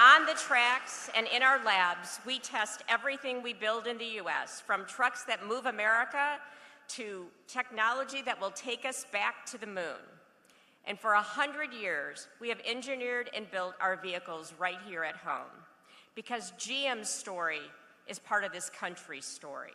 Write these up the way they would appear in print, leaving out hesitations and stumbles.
On the tracks and in our labs, we test everything we build in the U.S., from trucks that move America to technology that will take us back to the moon. And for 100 years, we have engineered and built our vehicles right here at home, because GM's story is part of this country's story.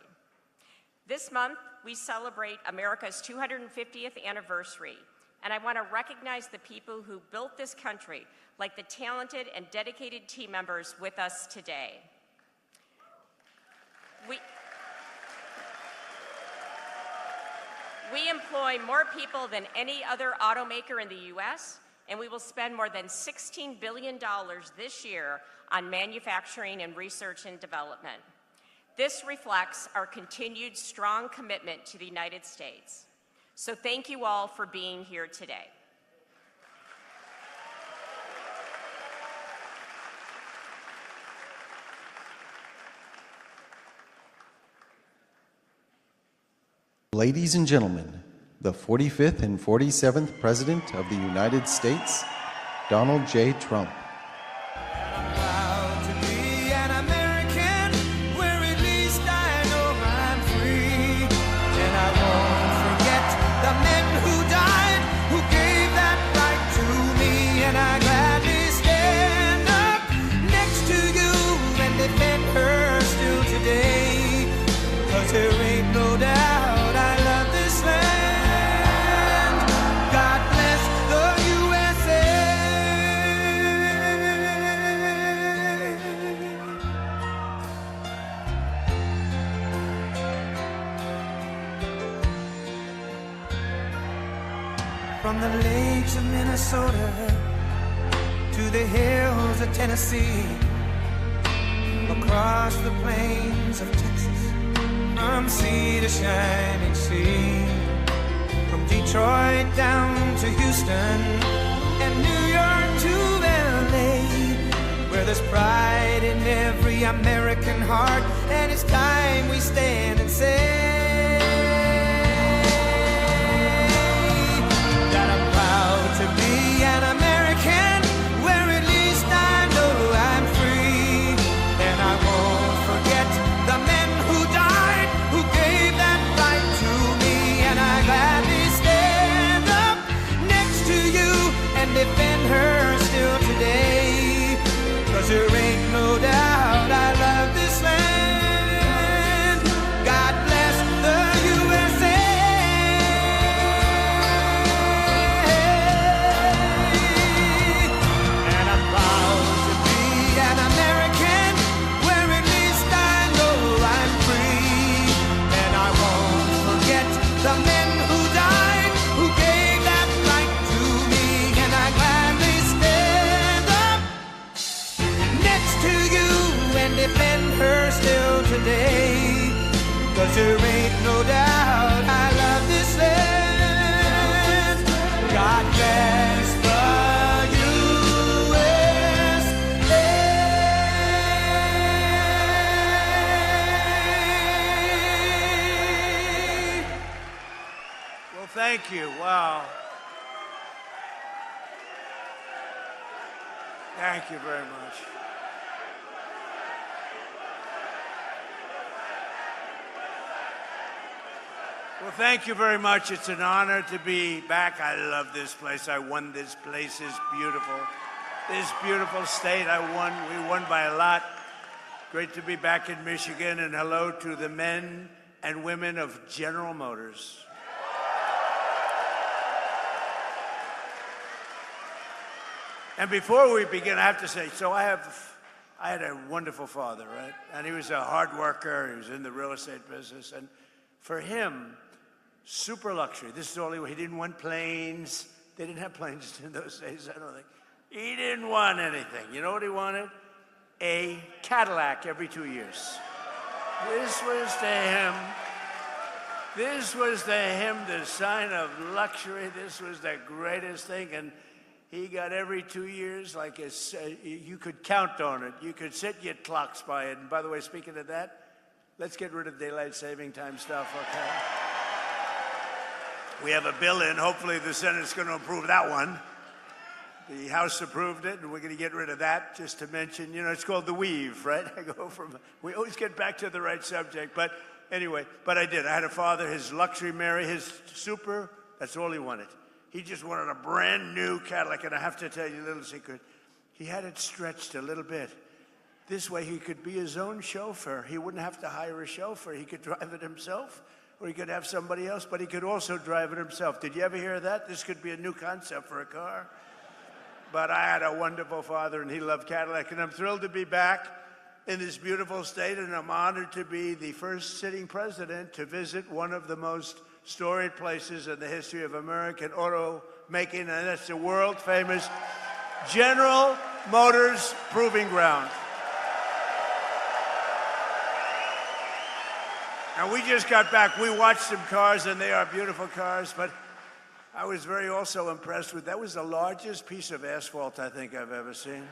This month, we celebrate America's 250th anniversary, and I want to recognize the people who built this country, like the talented and dedicated team members with us today. We employ more people than any other automaker in the U.S., and we will spend more than $16 billion this year on manufacturing and research and development. This reflects our continued strong commitment to the United States. So thank you all for being here today. Ladies and gentlemen, the 45th and 47th President of the United States, Donald J. Trump. There ain't no doubt I love this land. God bless the USA. From the lakes of Minnesota to the hills of Tennessee, across the plains of Texas, from sea to shining sea, from Detroit down to Houston and New York to LA, where there's pride in every American heart, and it's time we stand and say that I'm proud to be an American, where at least I know I'm free, and I won't forget the men who died, who gave that right to me, and I gladly stand up next to you and defend her still today, 'cause there ain't no doubt I love this land. God bless the USA. And I'm proud to be an American, where at least I know I'm free, and I won't forget the men who died, who gave that right to me, and I gladly stand up next to you and defend her still today, 'cause there ain't no doubt I love this land. God bless the USA. Well, thank you. Wow. Thank you very much. Well, thank you very much. It's an honor to be back. I love this place. I won this place. It's beautiful. This beautiful state. We won by a lot. Great to be back in Michigan, and hello to the men and women of General Motors. And before we begin, I have to say, so I had a wonderful father, right? And he was a hard worker. He was in the real estate business. And for him, super luxury. This is the only way. He didn't want planes. They didn't have planes in those days, I don't think. He didn't want anything. You know what he wanted? A Cadillac every 2 years. This was to him. This was to him the sign of luxury. This was the greatest thing. And he got every 2 years, like you could count on it. You could set your clocks by it. And by the way, speaking of that, let's get rid of daylight saving time stuff, okay? We have a bill in. Hopefully the Senate's going to approve that one. The House approved it, and we're going to get rid of that, just to mention, you know, it's called the weave, right? We always get back to the right subject. But anyway, I did. I had a father, his luxury Mary, his super, that's all he wanted. He just wanted a brand new Cadillac, and I have to tell you a little secret. He had it stretched a little bit. This way he could be his own chauffeur. He wouldn't have to hire a chauffeur. He could drive it himself, or he could have somebody else, but he could also drive it himself. Did you ever hear that? This could be a new concept for a car. But I had a wonderful father, and he loved Cadillac, and I'm thrilled to be back in this beautiful state, and I'm honored to be the first sitting president to visit one of the most storied places in the history of American auto making, and that's the world-famous General Motors Proving Ground. And we just got back. We watched some cars, and they are beautiful cars, but I was very also impressed with, that was the largest piece of asphalt I think I've ever seen.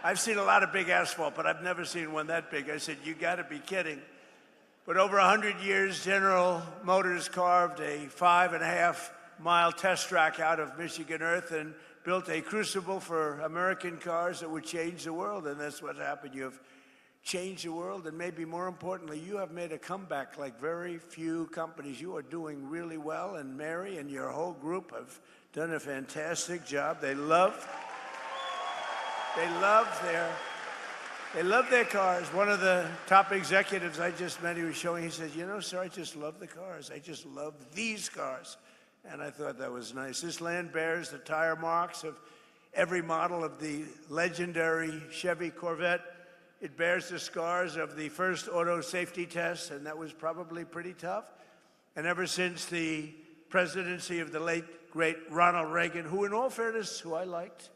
I've seen a lot of big asphalt, but I've never seen one that big. I said, you got to be kidding. But over 100 years, General Motors carved a 5.5-mile test track out of Michigan earth and built a crucible for American cars that would change the world, and that's what happened. You have changed the world, and maybe more importantly, you have made a comeback like very few companies. You are doing really well, and Mary and your whole group have done a fantastic job. They love their cars. One of the top executives I just met, he was showing, he said, you know, sir, I just love the cars. I just love these cars. And I thought that was nice. This land bears the tire marks of every model of the legendary Chevy Corvette. It bears the scars of the first auto safety test, and that was probably pretty tough. And ever since the presidency of the late, great Ronald Reagan, who in all fairness, who I liked,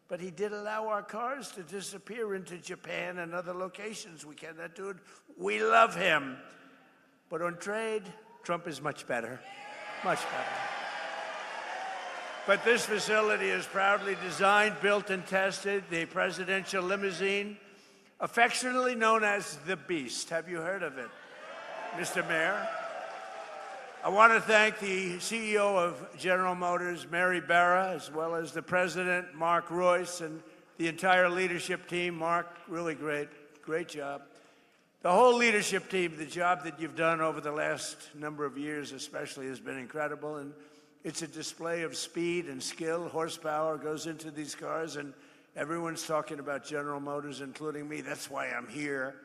but he did allow our cars to disappear into Japan and other locations. We cannot do it. We love him. But on trade, Trump is much better, much better. But this facility is proudly designed, built, and tested, the presidential limousine, affectionately known as the Beast. Have you heard of it, Mr. Mayor? I want to thank the CEO of General Motors, Mary Barra, as well as the president, Mark Royce, and the entire leadership team. Mark, really great job. The whole leadership team, the job that you've done over the last number of years especially has been incredible, and it's a display of speed and skill. Horsepower goes into these cars, and everyone's talking about General Motors, including me. That's why I'm here.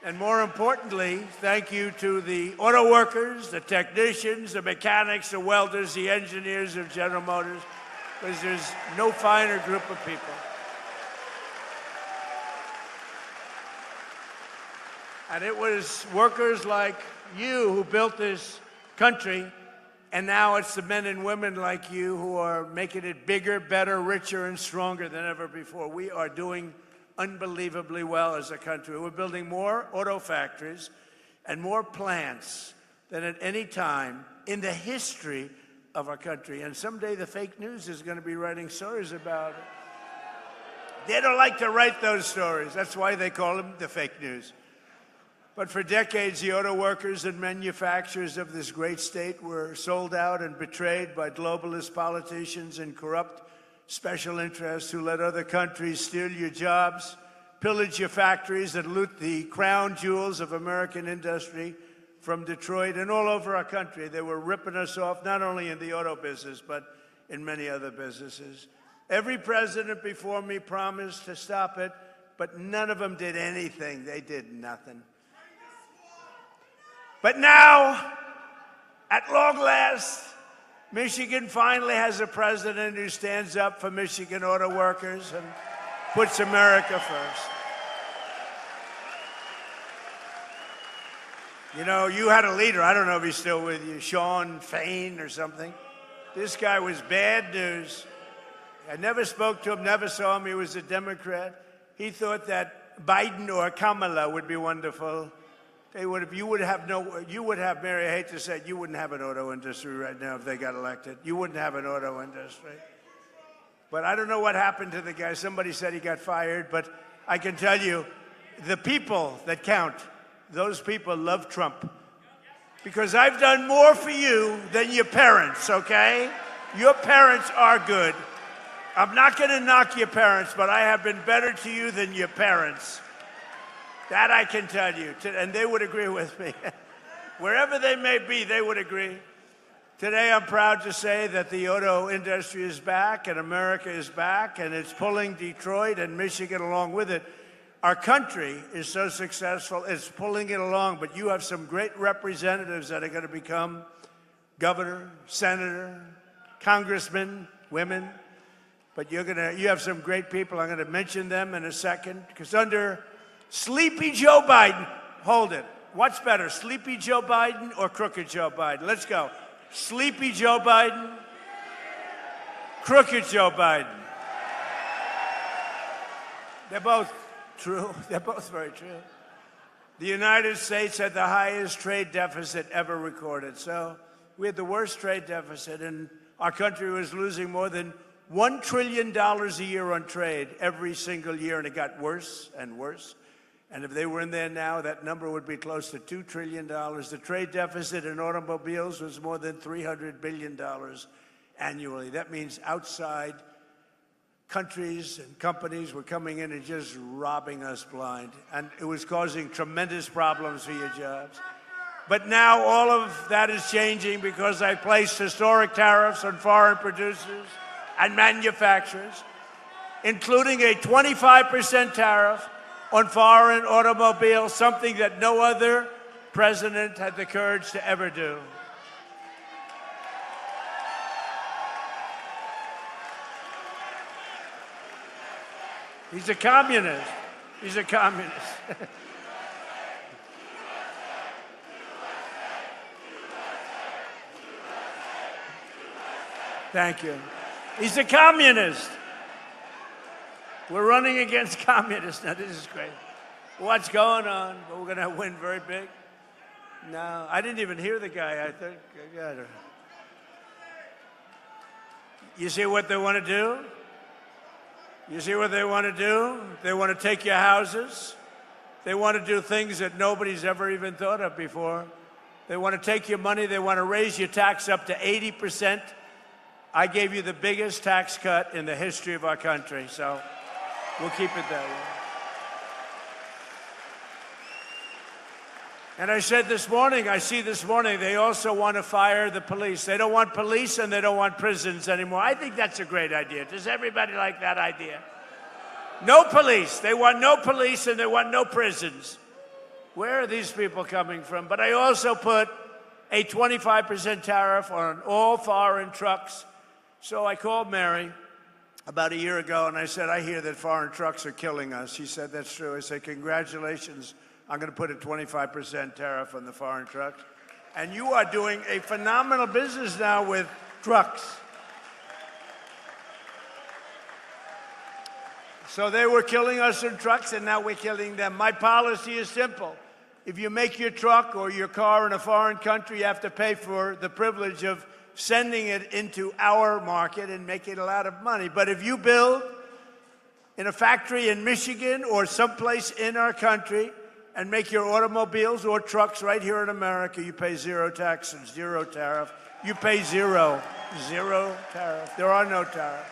And more importantly, thank you to the auto workers, the technicians, the mechanics, the welders, the engineers of General Motors, because there's no finer group of people. And it was workers like you who built this country, and now it's the men and women like you who are making it bigger, better, richer, and stronger than ever before. We are doing unbelievably well as a country. We're building more auto factories and more plants than at any time in the history of our country. And someday the fake news is going to be writing stories about it. They don't like to write those stories. That's why they call them the fake news. But for decades, the auto workers and manufacturers of this great state were sold out and betrayed by globalist politicians and corrupt special interests who let other countries steal your jobs, pillage your factories, and loot the crown jewels of American industry from Detroit and all over our country. They were ripping us off, not only in the auto business, but in many other businesses. Every president before me promised to stop it, but none of them did anything. They did nothing. But now, at long last, Michigan finally has a president who stands up for Michigan auto workers and puts America first. You know, you had a leader, I don't know if he's still with you, Sean Fain or something. This guy was bad news. I never spoke to him, never saw him. He was a Democrat. He thought that Biden or Kamala would be wonderful. You would have, Mary, I hate to say it, you wouldn't have an auto industry right now if they got elected. You wouldn't have an auto industry. But I don't know what happened to the guy. Somebody said he got fired, but I can tell you, the people that count, those people love Trump. Because I've done more for you than your parents, okay? Your parents are good. I'm not going to knock your parents, but I have been better to you than your parents. That I can tell you, and they would agree with me. Wherever they may be, they would agree. Today, I'm proud to say that the auto industry is back, and America is back, and it's pulling Detroit and Michigan along with it. Our country is so successful, it's pulling it along, but you have some great representatives that are going to become governor, senator, congressman, women. But you have some great people. I'm going to mention them in a second, because under Sleepy Joe Biden, hold it. What's better, Sleepy Joe Biden or Crooked Joe Biden? Let's go. Sleepy Joe Biden, Crooked Joe Biden. They're both true. They're both very true. The United States had the highest trade deficit ever recorded. So we had the worst trade deficit, and our country was losing more than $1 trillion a year on trade every single year, and it got worse and worse. And if they were in there now, that number would be close to $2 trillion. The trade deficit in automobiles was more than $300 billion annually. That means outside countries and companies were coming in and just robbing us blind. And it was causing tremendous problems for your jobs. But now all of that is changing because I placed historic tariffs on foreign producers and manufacturers, including a 25% tariff on foreign automobiles, something that no other president had the courage to ever do. He's a communist. He's a communist. Thank you. He's a communist. We're running against communists. Now, this is great. What's going on? But we're going to win very big. No, I didn't even hear the guy, I think. You see what they want to do? You see what they want to do? They want to take your houses. They want to do things that nobody's ever even thought of before. They want to take your money. They want to raise your tax up to 80%. I gave you the biggest tax cut in the history of our country, so we'll keep it that way. And I said this morning, they also want to fire the police. They don't want police and they don't want prisons anymore. I think that's a great idea. Does everybody like that idea? No police. They want no police and they want no prisons. Where are these people coming from? But I also put a 25% tariff on all foreign trucks. So I called Mary about a year ago and I said, I hear that foreign trucks are killing us. She said, that's true. I said, congratulations. I'm going to put a 25% tariff on the foreign trucks. And you are doing a phenomenal business now with trucks. So they were killing us in trucks, and now we're killing them. My policy is simple. If you make your truck or your car in a foreign country, you have to pay for the privilege of sending it into our market and making a lot of money. But if you build in a factory in Michigan or someplace in our country, and make your automobiles or trucks right here in America, you pay zero tax and zero tariff. You pay zero tariff. There are no tariffs.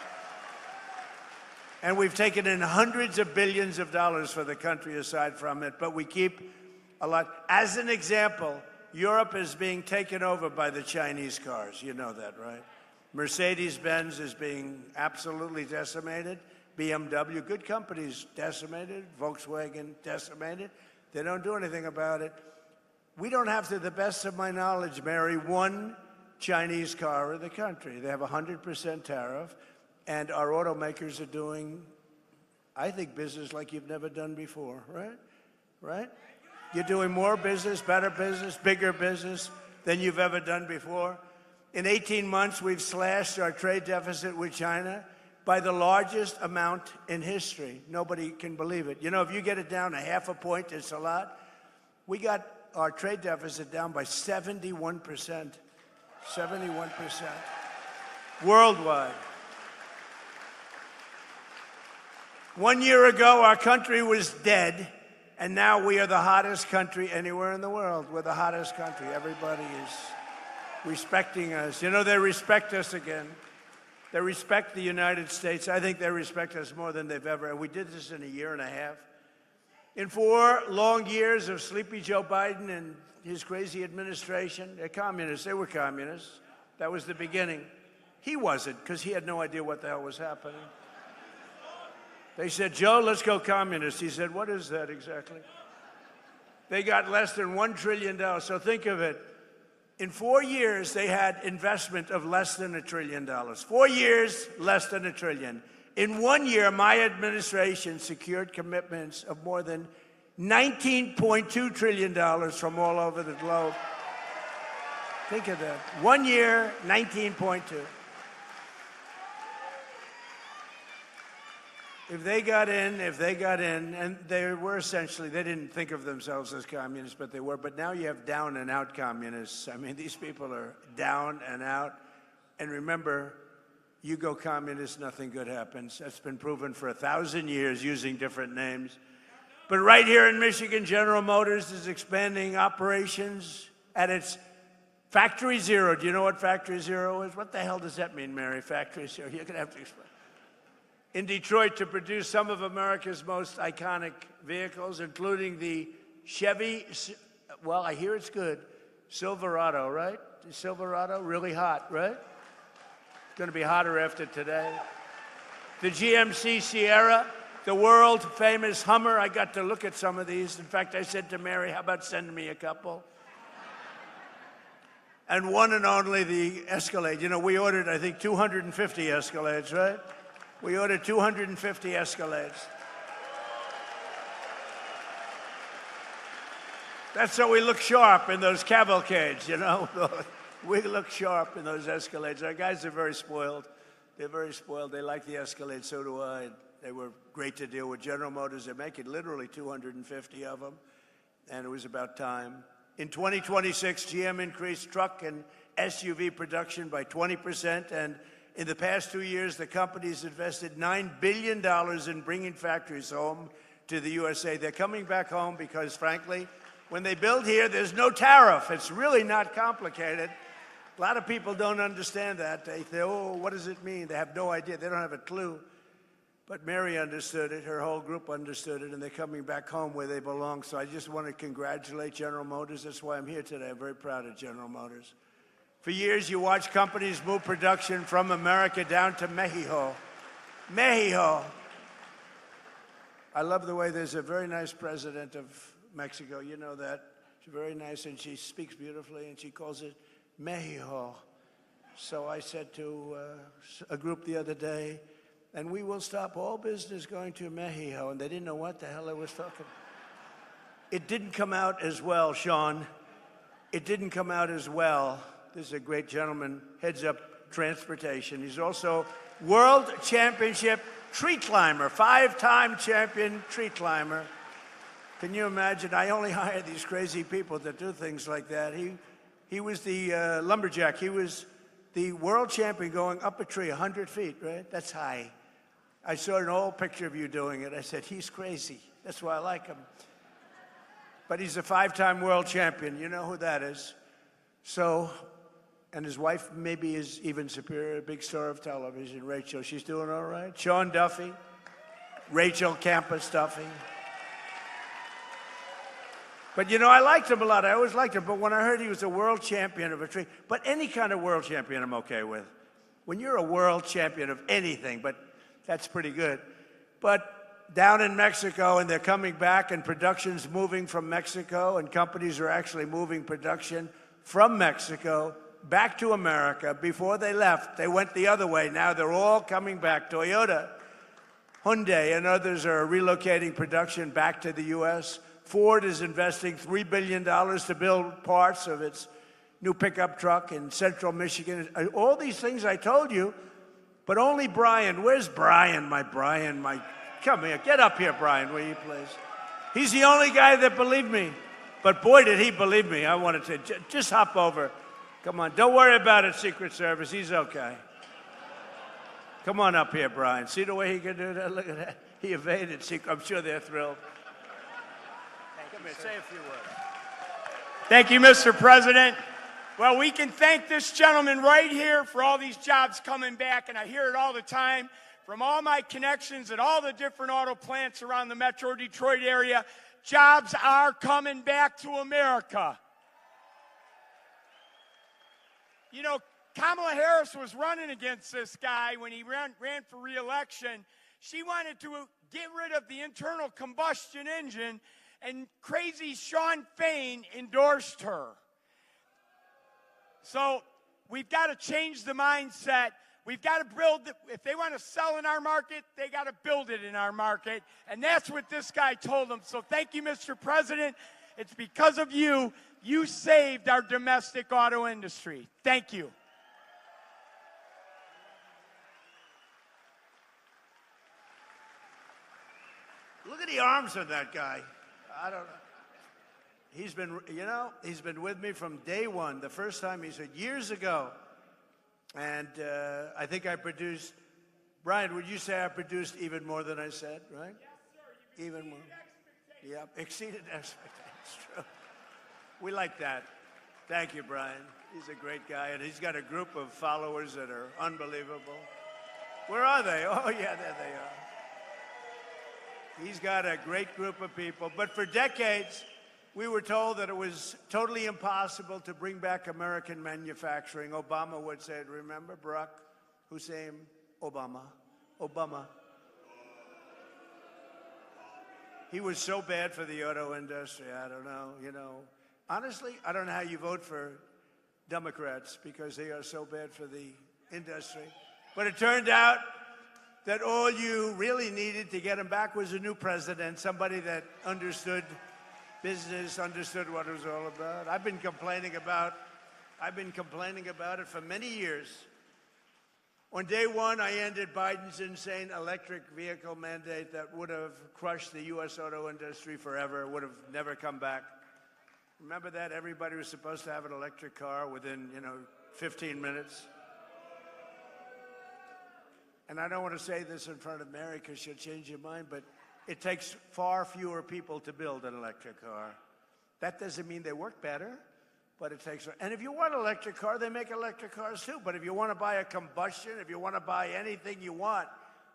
And we've taken in hundreds of billions of dollars for the country aside from it, but we keep a lot. As an example, Europe is being taken over by the Chinese cars. You know that, right? Mercedes-Benz is being absolutely decimated. BMW, good companies, decimated. Volkswagen, decimated. They don't do anything about it. We don't have, to the best of my knowledge, Mary, one Chinese car in the country. They have a 100% tariff, and our automakers are doing, I think, business like you've never done before, right? Right? You're doing more business, better business, bigger business than you've ever done before. In 18 months, we've slashed our trade deficit with China by the largest amount in history. Nobody can believe it. You know, if you get it down a half a point, it's a lot. We got our trade deficit down by 71%. 71%. Worldwide. 1 year ago, our country was dead, and now we are the hottest country anywhere in the world. We're the hottest country. Everybody is respecting us. You know, they respect us again. They respect the United States. I think they respect us more than they've ever. We did this in a year and a half. In 4 long years of sleepy Joe Biden and his crazy administration, they're communists. They were communists. That was the beginning. He wasn't, because he had no idea what the hell was happening. They said, Joe, let's go communist. He said, what is that exactly? They got less than $1 trillion. So think of it. In 4 years, they had investment of less than $1 trillion. 4 years, less than $1 trillion. In 1 year, my administration secured commitments of more than $19.2 trillion from all over the globe. Think of that. 1 year, 19.2. If they got in, and they were essentially, they didn't think of themselves as communists, but they were. But now you have down and out communists. I mean, these people are down and out. And remember, you go communist, nothing good happens. That's been proven for 1,000 years using different names. But right here in Michigan, General Motors is expanding operations at its Factory Zero. Do you know what Factory Zero is? What the hell does that mean, Mary? Factory Zero? You're going to have to explain. In Detroit to produce some of America's most iconic vehicles, including the Chevy, well, I hear it's good, Silverado, right? The Silverado, really hot, right? It's going to be hotter after today. The GMC Sierra, the world-famous Hummer. I got to look at some of these. In fact, I said to Mary, how about sending me a couple? And one and only the Escalade. You know, we ordered, I think, 250 Escalades, right? We ordered 250 Escalades. That's so we look sharp in those cavalcades, you know? We look sharp in those Escalades. Our guys are very spoiled. They're very spoiled. They like the Escalade, so do I. They were great to deal with. General Motors, they're making literally 250 of them, and it was about time. In 2026, GM increased truck and SUV production by 20%, and in the past 2 years, the company's invested $9 billion in bringing factories home to the USA. They're coming back home because, frankly, when they build here, there's no tariff. It's really not complicated. A lot of people don't understand that. They say, oh, what does it mean? They have no idea. They don't have a clue. But Mary understood it. Her whole group understood it, and they're coming back home where they belong. So I just want to congratulate General Motors. That's why I'm here today. I'm very proud of General Motors. For years, you watch companies move production from America down to Mexico. Mexico. I love the way there's a very nice president of Mexico. You know that. She's very nice, and she speaks beautifully, and she calls it Mexico. So I said to a group the other day, and we will stop all business going to Mexico. And they didn't know what the hell I was talking about. It didn't come out as well, Sean. It didn't come out as well. This is a great gentleman, heads up transportation. He's also world championship tree climber, 5-time champion tree climber. Can you imagine? I only hire these crazy people that do things like that. He was the lumberjack. He was the world champion going up a tree 100 feet, right? That's high. I saw an old picture of you doing it. I said, he's crazy. That's why I like him. But he's a 5-time world champion. You know who that is. So, and his wife maybe is even superior, a big star of television, Rachel. She's doing all right. Sean Duffy, Rachel Campus Duffy. But, you know, I liked him a lot. I always liked him. But when I heard he was a world champion of a tree, but any kind of world champion I'm okay with. When you're a world champion of anything, but that's pretty good. But down in Mexico, and they're coming back, and production's moving from Mexico, and companies are actually moving production from Mexico back to America. Before they left, they went the other way. Now they're all coming back. Toyota, Hyundai, and others are relocating production back to the U.S. Ford is investing $3 billion to build parts of its new pickup truck in central Michigan. All these things I told you, but only Brian. Where's Brian? Come here. Get up here, Brian, will you please? He's the only guy that believed me. But boy, did he believe me. I wanted to just hop over. Come on. Don't worry about it, Secret Service. He's okay. Come on up here, Brian. See the way he can do that? Look at that. He evaded. I'm sure they're thrilled. Come here, say a few words. Thank you, Mr. President. Well, we can thank this gentleman right here for all these jobs coming back, and I hear it all the time from all my connections at all the different auto plants around the Metro Detroit area. Jobs are coming back to America. You know, Kamala Harris was running against this guy when he ran for re-election. She wanted to get rid of the internal combustion engine, and crazy Sean Fain endorsed her. So we've got to change the mindset. We've got to build, if they want to sell in our market, they got to build it in our market. And that's what this guy told them. So thank you, Mr. President. It's because of you, you saved our domestic auto industry. Thank you. Look at the arms of that guy. I don't know. He's been, he's been with me from day one. The first time he said years ago. And I think I produced, Brian, would you say I produced even more than I said, right? Yes, sir. Even more. Yeah, exceeded expectations. True. We like that. Thank you, Brian. He's a great guy, and he's got a group of followers that are unbelievable. Where are they? Oh, yeah, there they are. He's got a great group of people. But for decades, we were told that it was totally impossible to bring back American manufacturing. Obama would say, remember Barack Hussein Obama? Obama. He was so bad for the auto industry. I don't know, Honestly, I don't know how you vote for Democrats because they are so bad for the industry. But it turned out that all you really needed to get him back was a new president, somebody that understood business, understood what it was all about. I've been complaining about it for many years. On day one, I ended Biden's insane electric vehicle mandate that would have crushed the U.S. auto industry forever, would have never come back. Remember that? Everybody was supposed to have an electric car within, 15 minutes. And I don't want to say this in front of Mary because she'll change your mind, but it takes far fewer people to build an electric car. That doesn't mean they work better, but it takes. And if you want an electric car, they make electric cars too. But if you want to buy a combustion, if you want to buy anything you want,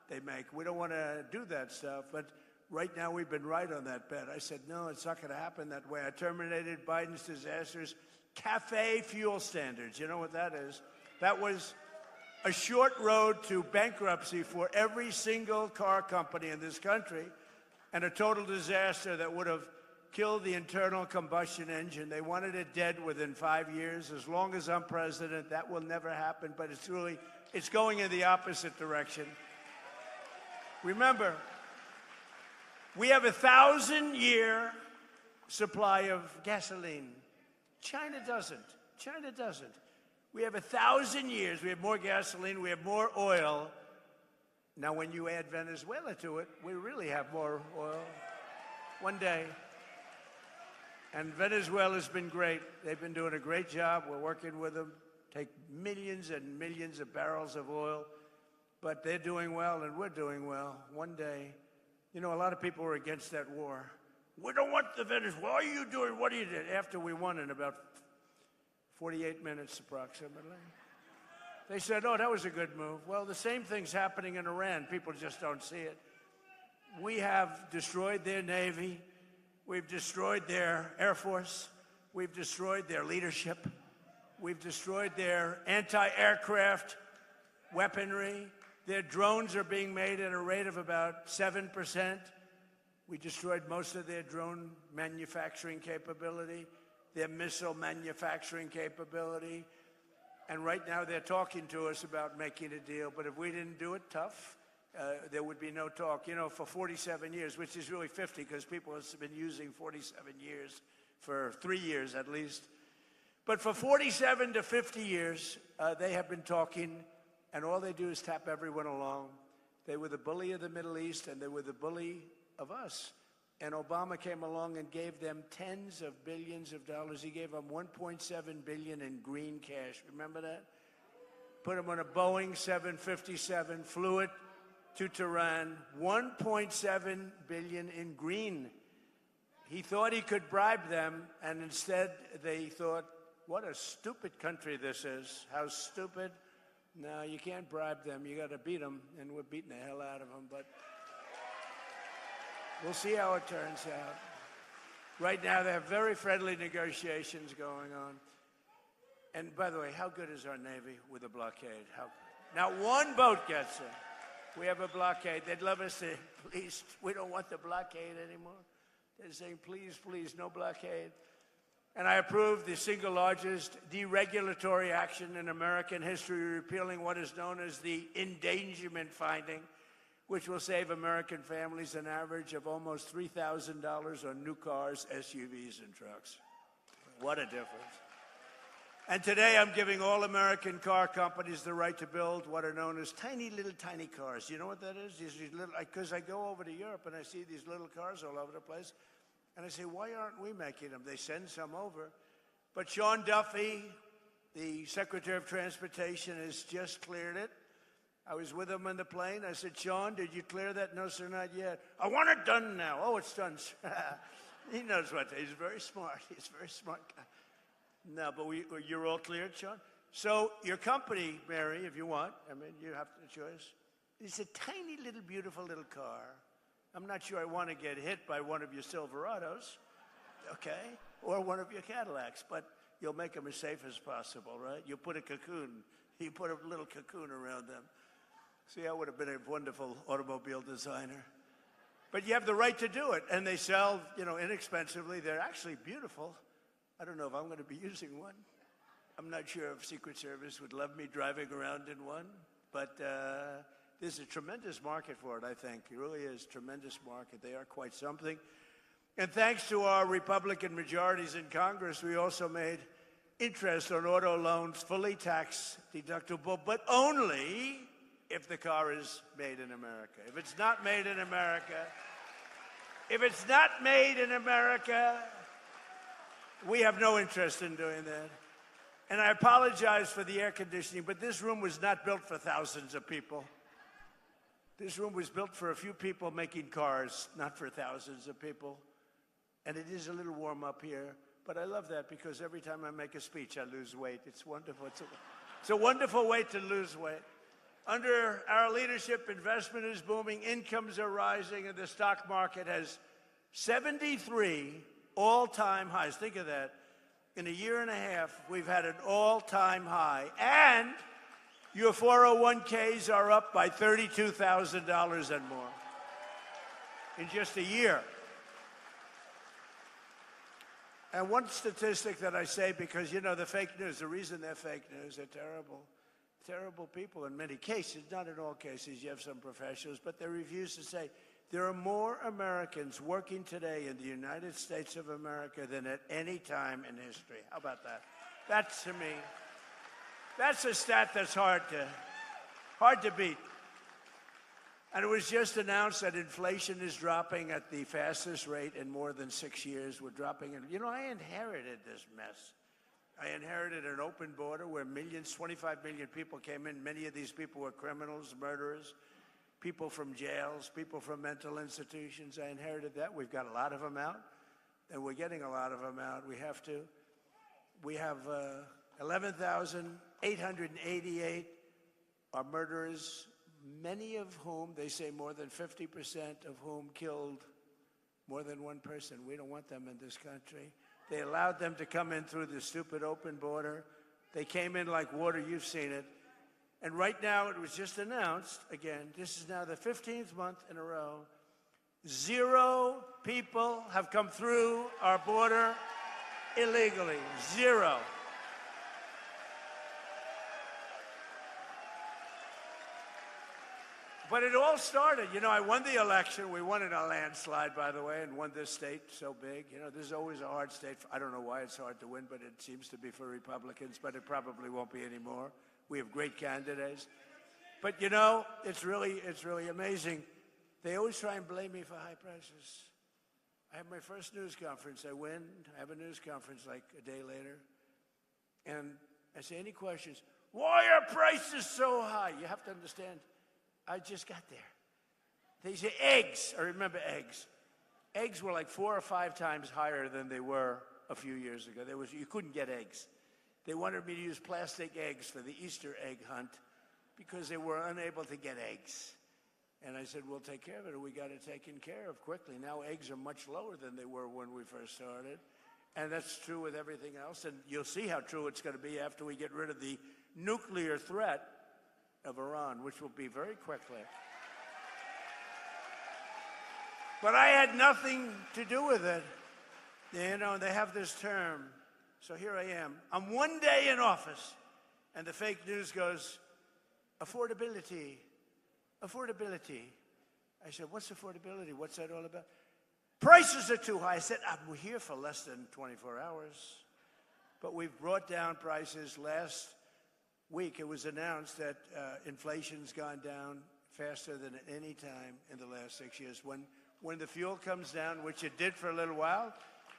they make. We don't want to do that stuff. But right now, we've been right on that bet. I said, no, it's not going to happen that way. I terminated Biden's disastrous cafe fuel standards. You know what that is? That was a short road to bankruptcy for every single car company in this country, and a total disaster that would have killed the internal combustion engine. They wanted it dead within 5 years. As long as I'm president, that will never happen, but it's going in the opposite direction. Remember, we have a 1,000-year supply of gasoline. China doesn't. We have 1,000 years. We have more gasoline. We have more oil. Now, when you add Venezuela to it, we really have more oil. One day. And Venezuela's been great. They've been doing a great job. We're working with them. Take millions and millions of barrels of oil. But they're doing well, and we're doing well. One day. A lot of people were against that war. We don't want the Venezuela. What are you doing? What are you doing? After we won in about 48 minutes approximately. They said, oh, that was a good move. Well, the same thing's happening in Iran. People just don't see it. We have destroyed their Navy. We've destroyed their Air Force. We've destroyed their leadership. We've destroyed their anti-aircraft weaponry. Their drones are being made at a rate of about 7%. We destroyed most of their drone manufacturing capability, their missile manufacturing capability. And right now they're talking to us about making a deal. But if we didn't do it tough, there would be no talk. For 47 years, which is really 50 because people have been using 47 years for 3 years at least. But for 47 to 50 years, they have been talking, and all they do is tap everyone along. They were the bully of the Middle East, and they were the bully of us. And Obama came along and gave them tens of billions of dollars. He gave them $1.7 billion in green cash. Remember that? Put them on a Boeing 757, flew it to Teherán. $1.7 billion in green. He thought he could bribe them, and instead they thought what a stupid country this is. How stupid. No, you can't bribe them. You got to beat them, and we're beating the hell out of them. But we'll see how it turns out. Right now, they have very friendly negotiations going on. And by the way, how good is our Navy with a blockade? Now, one boat gets in. We have a blockade. They'd love us to, please, we don't want the blockade anymore. They're saying, please, please, no blockade. And I approved the single largest deregulatory action in American history, repealing what is known as the endangerment finding, which will save American families an average of almost $3,000 on new cars, SUVs, and trucks. What a difference. And today I'm giving all American car companies the right to build what are known as tiny cars. You know what that is? These little, because I go over to Europe and I see these little cars all over the place. And I say, why aren't we making them? They send some over. But Sean Duffy, the Secretary of Transportation, has just cleared it. I was with him on the plane. I said, Sean, did you clear that? No, sir, not yet. I want it done now. Oh, it's done, sir. He knows what. He's very smart. He's a very smart guy. No, but you're all cleared, Sean? So your company, Mary, if you want, I mean, you have the choice. It's a tiny little, beautiful little car. I'm not sure I want to get hit by one of your Silverados, okay? Or one of your Cadillacs, but you'll make them as safe as possible, right? You put a cocoon. You put a little cocoon around them. See, I would have been a wonderful automobile designer. But you have the right to do it, and they sell, inexpensively. They're actually beautiful. I don't know if I'm going to be using one. I'm not sure if Secret Service would love me driving around in one, but there's a tremendous market for it, I think. It really is a tremendous market. They are quite something. And thanks to our Republican majorities in Congress, we also made interest on auto loans fully tax deductible, but only if the car is made in America. If it's not made in America, we have no interest in doing that. And I apologize for the air conditioning, but this room was not built for thousands of people. This room was built for a few people making cars, not for thousands of people. And it is a little warm up here, but I love that because every time I make a speech, I lose weight. It's wonderful. It's a wonderful way to lose weight. Under our leadership, investment is booming, incomes are rising, and the stock market has 73 all-time highs. Think of that. In a year and a half, we've had an all-time high. And your 401ks are up by $32,000 and more in just a year. And one statistic that I say, because, the fake news, the reason they're fake news, they're terrible people in many cases, not in all cases. You have some professionals, but they refuse to say there are more Americans working today in the United States of America than at any time in history. How about that? That's, to me, that's a stat that's hard to beat. And it was just announced that inflation is dropping at the fastest rate in more than 6 years. We're dropping it. I inherited this mess. I inherited an open border where 25 million people came in. Many of these people were criminals, murderers, people from jails, people from mental institutions. I inherited that. We've got a lot of them out, and we're getting a lot of them out. We have 11,888 are murderers, many of whom, they say more than 50% of whom killed more than one person. We don't want them in this country. They allowed them to come in through the stupid open border. They came in like water. You've seen it. And right now, it was just announced, again, this is now the 15th month in a row, 0 people have come through our border illegally. 0. But it all started, I won the election. We won in a landslide, by the way, and won this state so big. This is always a hard state. I don't know why it's hard to win, but it seems to be for Republicans, but it probably won't be anymore. We have great candidates. But, it's really amazing. They always try and blame me for high prices. I have my first news conference. I win. I have a news conference like a day later. And I say, any questions? Why are prices so high? You have to understand. I just got there. They say eggs. I remember eggs. Eggs were like 4 or 5 times higher than they were a few years ago. You couldn't get eggs. They wanted me to use plastic eggs for the Easter egg hunt because they were unable to get eggs. And I said, we'll take care of it. We got it taken care of quickly. Now eggs are much lower than they were when we first started. And that's true with everything else. And you'll see how true it's going to be after we get rid of the nuclear threat of Iran, which will be very quickly. But I had nothing to do with it. You know, they have this term. So here I am. I'm one day in office, and the fake news goes, affordability. Affordability. I said, what's affordability? What's that all about? Prices are too high. I said, I'm here for less than 24 hours. But we've brought down prices. Last week it was announced that inflation's gone down faster than at any time in the last 6 years. When the fuel comes down, which it did for a little while,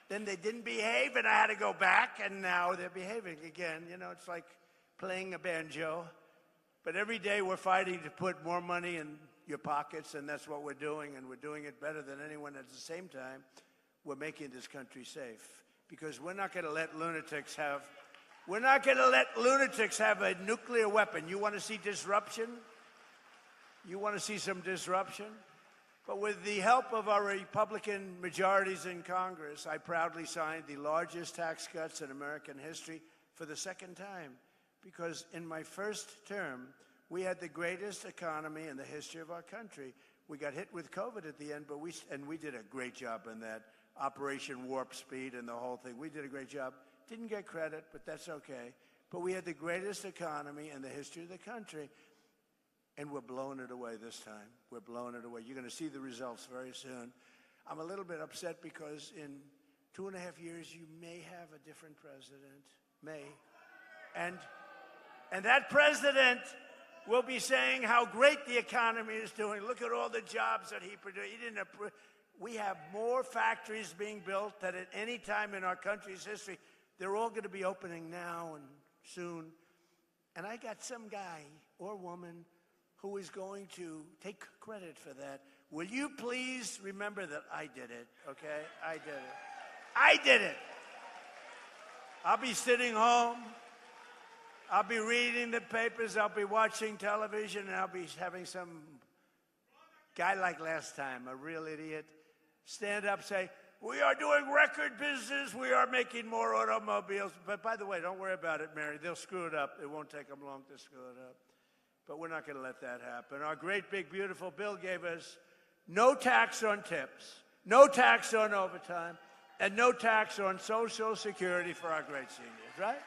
then they didn't behave, and I had to go back, and now they're behaving again. You know, it's like playing a banjo. But every day we're fighting to put more money in your pockets, and that's what we're doing, and we're doing it better than anyone. At the same time, we're making this country safe, because we're not going to let lunatics have a nuclear weapon. You want to see disruption? You want to see some disruption? But with the help of our Republican majorities in Congress, I proudly signed the largest tax cuts in American history for the second time. Because in my first term, we had the greatest economy in the history of our country. We got hit with COVID at the end, but we did a great job in that. Operation Warp Speed and the whole thing. We did a great job. Didn't get credit, but that's okay. But we had the greatest economy in the history of the country, and we're blowing it away this time. We're blowing it away. You're going to see the results very soon. I'm a little bit upset because in 2.5 years, you may have a different president. May. And that president will be saying how great the economy is doing. Look at all the jobs that he produced. We have more factories being built than at any time in our country's history. They're all going to be opening now and soon. And I got some guy or woman who is going to take credit for that. Will you please remember that I did it, okay? I did it. I did it. I'll be sitting home. I'll be reading the papers, I'll be watching television, and I'll be having some guy like last time, a real idiot, stand up, say, we are doing record business, we are making more automobiles. But by the way, don't worry about it, Mary, they'll screw it up. It won't take them long to screw it up. But we're not going to let that happen. Our great, big, beautiful bill gave us no tax on tips, no tax on overtime, and no tax on Social Security for our great seniors, right?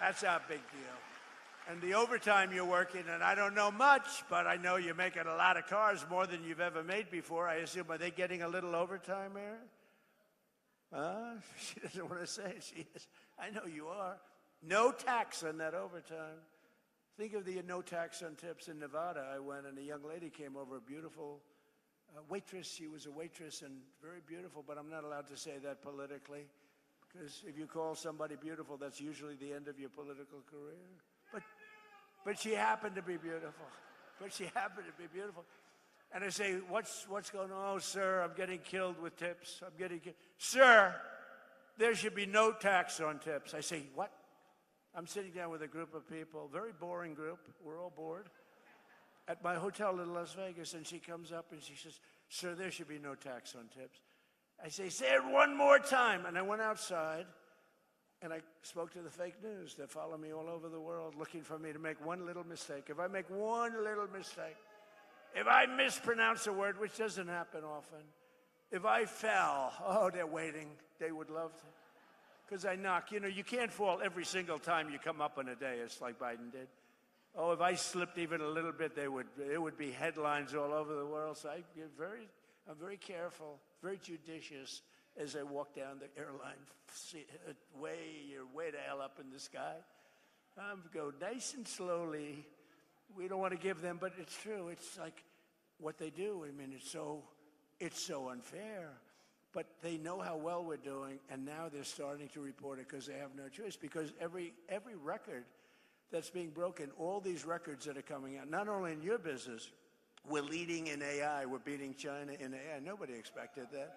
That's our big deal. And the overtime you're working, and I don't know much, but I know you're making a lot of cars, more than you've ever made before. I assume, are they getting a little overtime, Mary? She doesn't want to say it. She is. I know you are. No tax on that overtime. Think of the no tax on tips in Nevada. I went, and a young lady came over, a beautiful waitress. She was a waitress and very beautiful, but I'm not allowed to say that politically. Because if you call somebody beautiful, that's usually the end of your political career. But she happened to be beautiful. And I say, what's going on? Oh, sir, I'm getting killed with tips. Sir, there should be no tax on tips. I say, what? I'm sitting down with a group of people, very boring group. We're all bored. At my hotel in Las Vegas, and she comes up and she says, sir, there should be no tax on tips. I say it one more time. And I went outside, and I spoke to the fake news that follow me all over the world, looking for me to make one little mistake. If I make one little mistake, if I mispronounce a word, which doesn't happen often, if I fell, oh, they're waiting. They would love to. Because I knock. You know, you can't fall every single time you come up on a day. It's like Biden did. Oh, if I slipped even a little bit, it would be headlines all over the world. So I'm very careful, very judicious as I walk down the airline, way the hell up in the sky. Go nice and slowly. We don't want to give them, but it's true. It's like what they do. I mean, it's so unfair. But they know how well we're doing, and now they're starting to report it because they have no choice. Because every record that's being broken, all these records that are coming out, not only in your business, we're leading in AI. We're beating China in AI. Nobody expected that.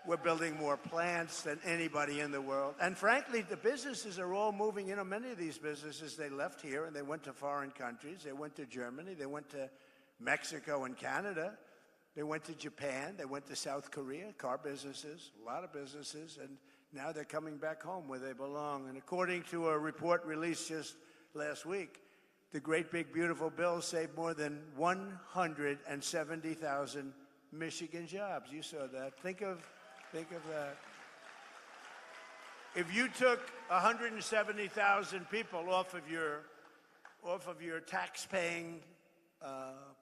We're building more plants than anybody in the world. And frankly, the businesses are all moving. You know, many of these businesses, they left here and they went to foreign countries. They went to Germany. They went to Mexico and Canada. They went to Japan. They went to South Korea, car businesses, a lot of businesses. And now they're coming back home where they belong. And according to a report released just last week, the great big beautiful bill saved more than 170,000 Michigan jobs. You saw that. Think of that. If you took 170,000 people off of your tax-paying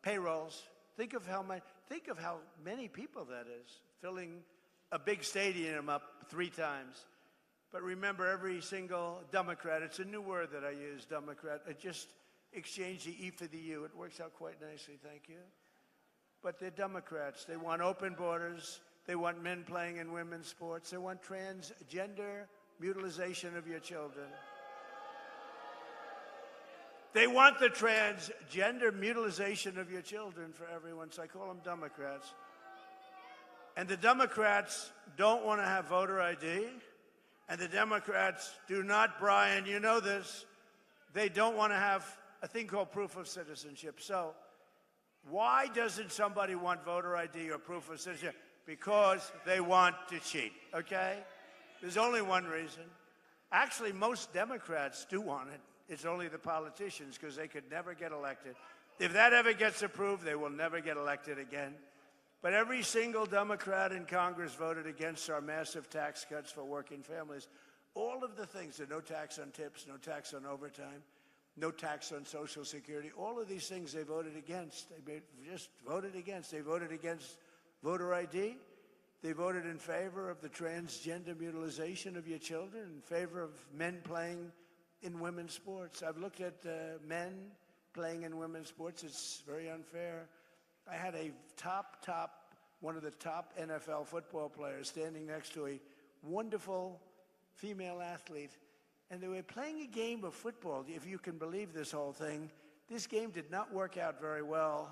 payrolls, think of how many people that is, filling a big stadium up 3 times. But remember, every single Democrat, it's a new word that I use, Democrat, I just exchange the E for the U. It works out quite nicely, thank you. But they're Democrats. They want open borders. They want men playing in women's sports. They want transgender mutilization of your children. They want the transgender mutilization of your children for everyone, so I call them Democrats. And the Democrats don't want to have voter ID. And the Democrats do not, Brian, you know this, they don't want to have a thing called proof of citizenship. So why doesn't somebody want voter ID or proof of citizenship? Because they want to cheat, okay? There's only one reason. Actually, most Democrats do want it. It's only the politicians, because they could never get elected. If that ever gets approved, they will never get elected again. But every single Democrat in Congress voted against our massive tax cuts for working families. All of the things, no tax on tips, no tax on overtime, no tax on Social Security, all of these things they voted against. They just voted against. They voted against voter ID. They voted in favor of the transgender mutilization of your children, in favor of men playing in women's sports. I've looked at men playing in women's sports. It's very unfair. I had one of the top NFL football players standing next to a wonderful female athlete, and they were playing a game of football. If you can believe this whole thing, this game did not work out very well.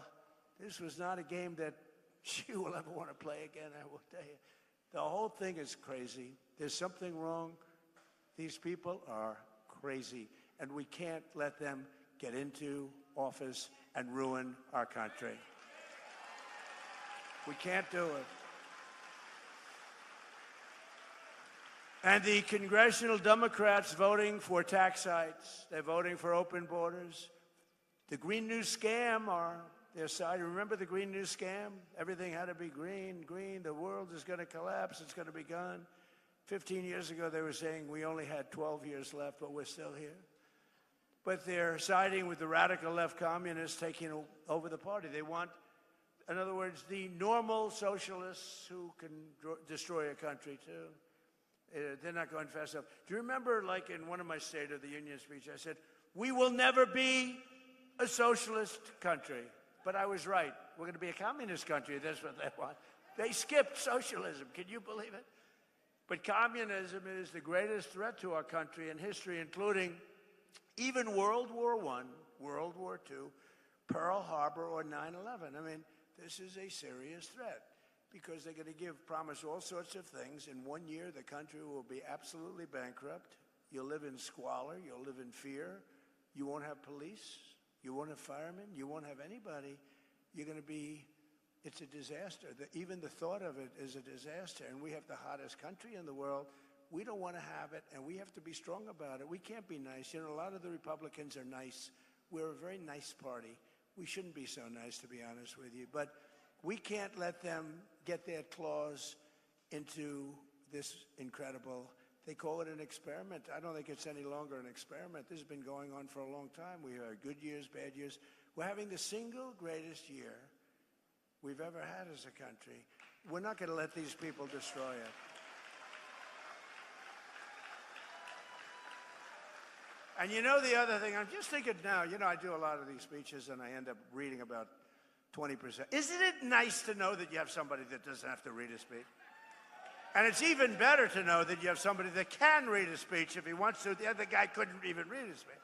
This was not a game that she will ever want to play again, I will tell you. The whole thing is crazy. There's something wrong. These people are crazy, and we can't let them get into office and ruin our country. We can't do it. And the congressional Democrats voting for tax hikes, they're voting for open borders. The Green New Scam are their side. Remember the Green New Scam? Everything had to be green, the world is going to collapse, it's going to be gone. 15 years ago, they were saying we only had 12 years left, but we're still here. But they're siding with the radical left communists taking over the party. They want, in other words, the normal socialists who can destroy a country, too. They're not going fast enough. Do you remember, like in one of my State of the Union speeches, I said, we will never be a socialist country. But I was right. We're going to be a communist country. That's what they want. They skipped socialism. Can you believe it? But communism is the greatest threat to our country in history, including even World War I, World War II, Pearl Harbor, or 9/11. I mean, this is a serious threat because they're going to promise all sorts of things. In 1 year, the country will be absolutely bankrupt. You'll live in squalor. You'll live in fear. You won't have police. You won't have firemen. You won't have anybody. You're going to be, it's a disaster. Even the thought of it is a disaster. And we have the hottest country in the world. We don't want to have it, and we have to be strong about it. We can't be nice. You know, a lot of the Republicans are nice. We're a very nice party. We shouldn't be so nice, to be honest with you. But we can't let them get their claws into this incredible, they call it an experiment. I don't think it's any longer an experiment. This has been going on for a long time. We have good years, bad years. We're having the single greatest year we've ever had as a country. We're not going to let these people destroy it. And you know the other thing, I'm just thinking now, you know, I do a lot of these speeches and I end up reading about 20%. Isn't it nice to know that you have somebody that doesn't have to read a speech? And it's even better to know that you have somebody that can read a speech if he wants to. The other guy couldn't even read a speech.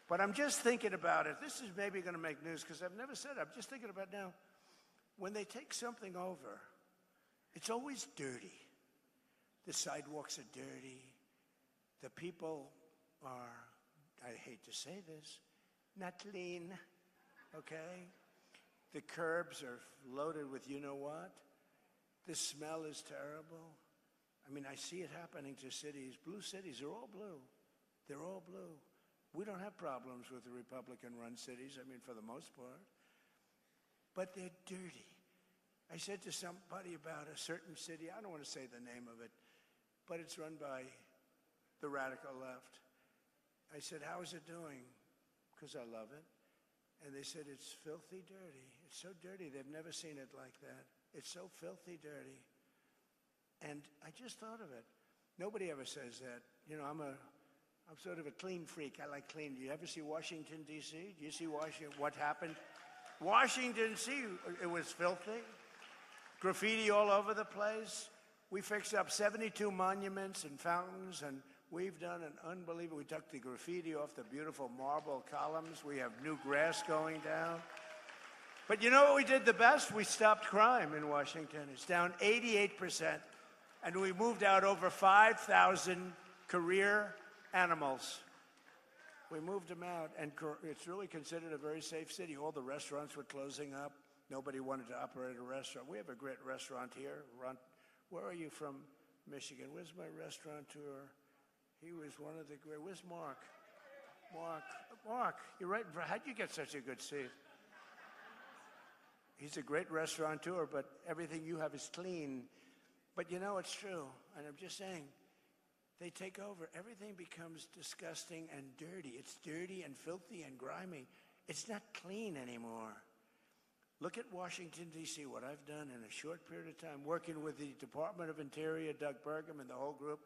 But I'm just thinking about it. This is maybe going to make news because I've never said it. I'm just thinking about now, when they take something over it's always dirty. The sidewalks are dirty. The people are, I hate to say this, not clean, okay? The curbs are loaded with you-know-what. The smell is terrible. I mean, I see it happening to cities. Blue cities are all blue. They're all blue. We don't have problems with the Republican-run cities, I mean, for the most part. But they're dirty. I said to somebody about a certain city, I don't want to say the name of it, but it's run by the radical left. I said, how is it doing? Because I love it. And they said, it's filthy dirty. It's so dirty, they've never seen it like that. It's so filthy dirty. And I just thought of it. Nobody ever says that. You know, I'm sort of a clean freak. I like clean. Do you ever see Washington, D.C.? Do you see what happened? Washington, D.C., it was filthy. Graffiti all over the place. We fixed up 72 monuments and fountains, and we've done an unbelievable. We took the graffiti off the beautiful marble columns. We have new grass going down. But you know what we did the best? We stopped crime in Washington. It's down 88%. And we moved out over 5,000 career animals. We moved them out, and it's really considered a very safe city. All the restaurants were closing up. Nobody wanted to operate a restaurant. We have a great restaurant here. Where are you from, Michigan? Where's my restaurateur? He was one of the great. Where's Mark? Mark, you're right. How'd you get such a good seat? He's a great restaurateur, but everything you have is clean. But you know, it's true, and I'm just saying, they take over. Everything becomes disgusting and dirty. It's dirty and filthy and grimy. It's not clean anymore. Look at Washington, D.C., what I've done in a short period of time, working with the Department of Interior, Doug Burgum, and the whole group.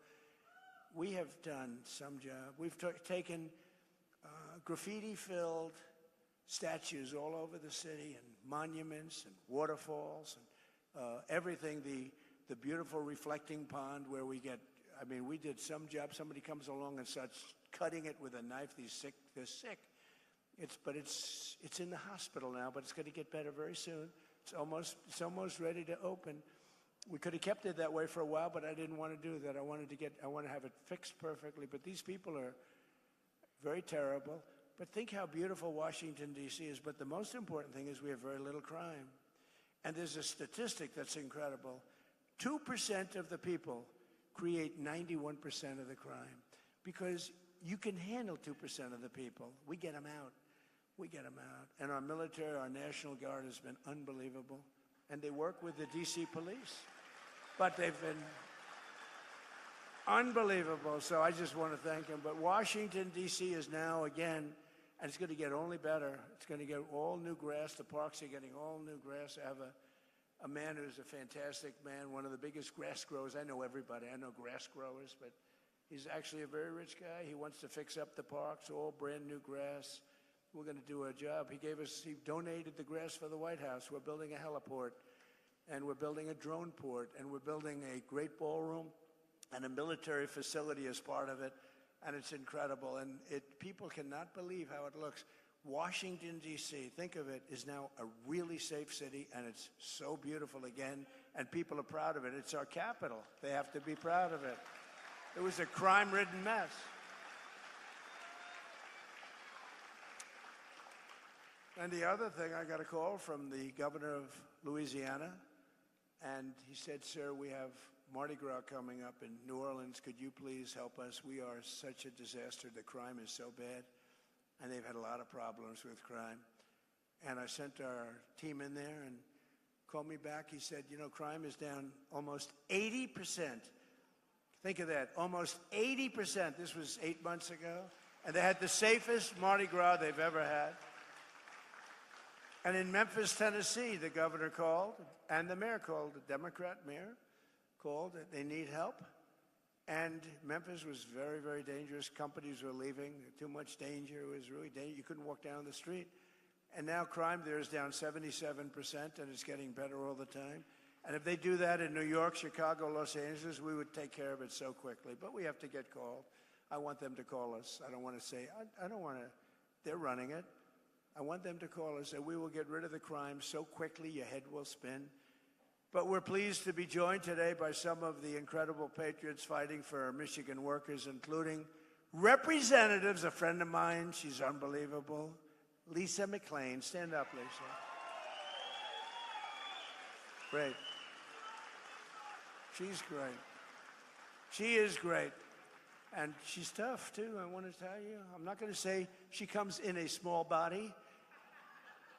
We have done some job. We've taken graffiti-filled statues all over the city, and monuments, and waterfalls, and everything. The beautiful reflecting pond where we get, I mean, we did some job. Somebody comes along and starts cutting it with a knife. They're sick. It's in the hospital now, but it's going to get better very soon. It's almost ready to open. We could have kept it that way for a while, but I didn't want to do that. I want to have it fixed perfectly. But these people are very terrible. But think how beautiful Washington, D.C. is. But the most important thing is we have very little crime. And there's a statistic that's incredible. 2% of the people create 91% of the crime because you can handle 2% of the people. We get them out. We get them out. And our military, our National Guard has been unbelievable. And they work with the D.C. police. But they've been unbelievable. So I just want to thank them. But Washington, D.C. is now, again, and it's going to get only better. It's going to get all new grass. The parks are getting all new grass. I have a man who's a fantastic man, one of the biggest grass growers. I know everybody. I know grass growers, but he's actually a very rich guy. He wants to fix up the parks, all brand new grass. We're going to do a job. He donated the grass for the White House. We're building a heliport, and we're building a drone port, and we're building a great ballroom and a military facility as part of it, and it's incredible. And people cannot believe how it looks. Washington, D.C., think of it, is now a really safe city, and it's so beautiful again, and people are proud of it. It's our capital. They have to be proud of it. It was a crime-ridden mess. And the other thing, I got a call from the governor of Louisiana, and he said, sir, we have Mardi Gras coming up in New Orleans. Could you please help us? We are such a disaster. The crime is so bad. And they've had a lot of problems with crime. And I sent our team in there and called me back. He said, you know, crime is down almost 80%. Think of that, almost 80%. This was 8 months ago. And they had the safest Mardi Gras they've ever had. And in Memphis, Tennessee, the governor called, and the mayor called, the Democrat mayor called. They need help. And Memphis was very, very dangerous. Companies were leaving. Too much danger. It was really dangerous. You couldn't walk down the street. And now crime there is down 77%, and it's getting better all the time. And if they do that in New York, Chicago, Los Angeles, we would take care of it so quickly. But we have to get called. I want them to call us. I don't want to say, I don't want to, they're running it. I want them to call us, and we will get rid of the crime so quickly your head will spin. But we're pleased to be joined today by some of the incredible patriots fighting for our Michigan workers, including representatives, a friend of mine, she's unbelievable, Lisa McLean. Stand up, Lisa. Great. She's great. She is great. And she's tough, too, I want to tell you. I'm not going to say she comes in a small body,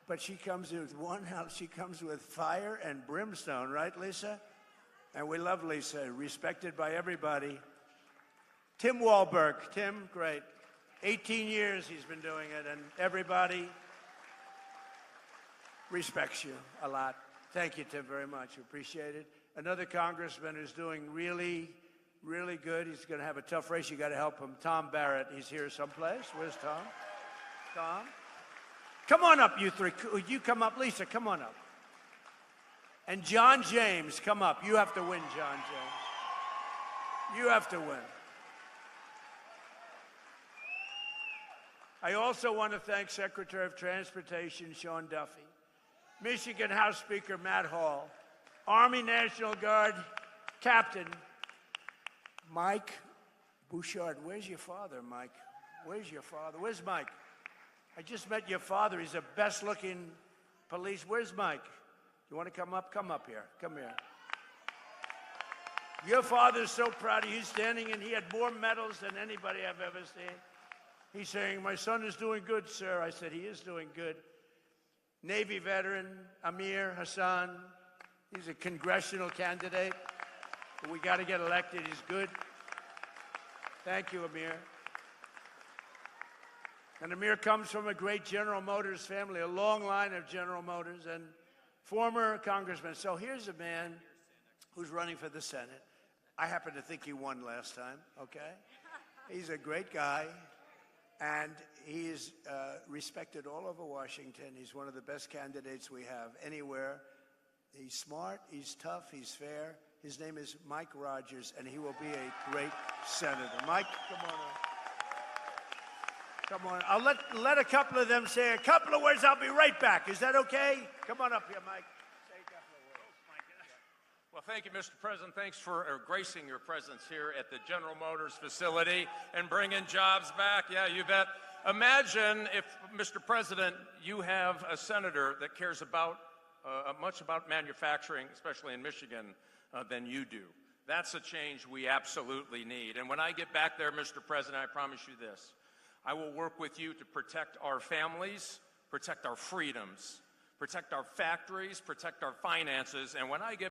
but she comes with one house. She comes with fire and brimstone, right, Lisa? And we love Lisa, respected by everybody. Tim Wahlberg. Tim, great. 18 years he's been doing it, and everybody respects you a lot. Thank you, Tim, very much. Appreciate it. Another congressman who's doing really good. He's going to have a tough race. You got to help him. Tom Barrett. He's here someplace. Where's Tom? Tom? Come on up, you three. You come up. Lisa, come on up. And John James, come up. You have to win, John James. You have to win. I also want to thank Secretary of Transportation Sean Duffy, Michigan House Speaker Matt Hall, Army National Guard Captain Mike Bouchard. Where's your father, Mike? Where's your father? Where's Mike? I just met your father. He's the best-looking police. Where's Mike? You want to come up? Come up here. Come here. Your father's so proud of you. He's standing, and he had more medals than anybody I've ever seen. He's saying, my son is doing good, sir. I said, he is doing good. Navy veteran Amir Hassan. He's a congressional candidate. We got to get elected. He's good. Thank you, Amir. And Amir comes from a great General Motors family, a long line of General Motors, and former congressman. So here's a man who's running for the Senate. I happen to think he won last time, okay? He's a great guy, and he is respected all over Washington. He's one of the best candidates we have anywhere. He's smart, he's tough, he's fair. His name is Mike Rogers, and he will be a great senator. Mike, come on up. Come on. I'll let a couple of them say a couple of words. I'll be right back. Is that okay? Come on up here, Mike. Say a couple of words. Well, thank you, Mr. President. Thanks for gracing your presence here at the General Motors facility and bringing jobs back. Yeah, you bet. Imagine if, Mr. President, you have a senator that cares about much about manufacturing, especially in Michigan, than you do. That's a change we absolutely need. And when I get back there, Mr. President, I promise you this. I will work with you to protect our families, protect our freedoms, protect our factories, protect our finances, and when I get